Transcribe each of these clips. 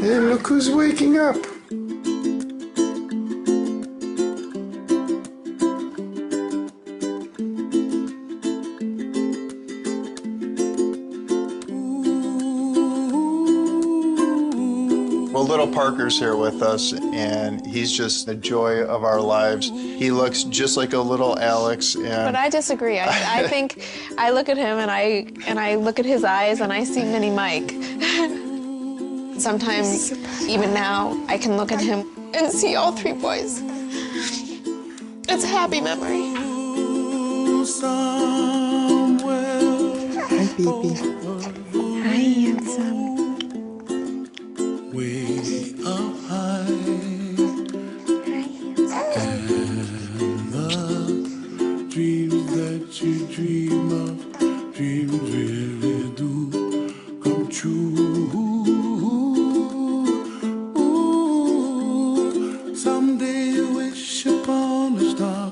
Hey, look who's waking up. Well, little Parker's here with us, and he's just the joy of our lives. He looks just like a little Alex. But I disagree. I think I look at him and I look at his eyes and I see Mini Mike. Sometimes, even now, I can look at him and see all three boys. It's a happy memory. Hi, baby. Hi, handsome. Way up high, and the dreams that you dream of, dreams really do come true. Someday you wish upon a star,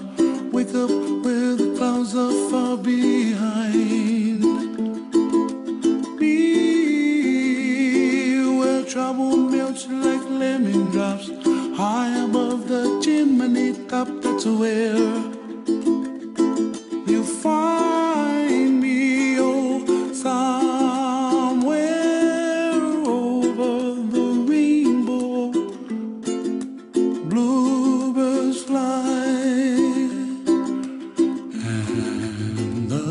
wake up where the clouds are far behind. Trouble melts like lemon drops high above the chimney top. That's where you find me, oh, somewhere over the rainbow. Bluebirds fly, and the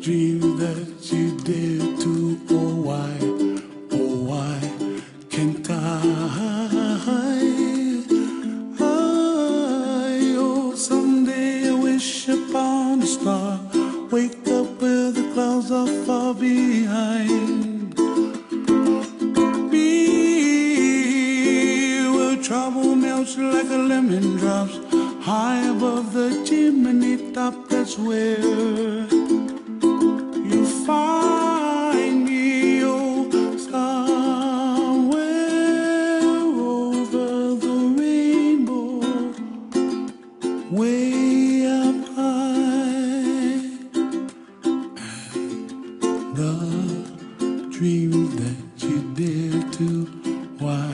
dreams that you dare to, oh, why can't oh, someday I wish upon a star, wake up where the clouds are far behind. Be where trouble melts like a lemon drops high above the chimney top. That's where you find me, oh, way up high, and the dreams that you dare to, why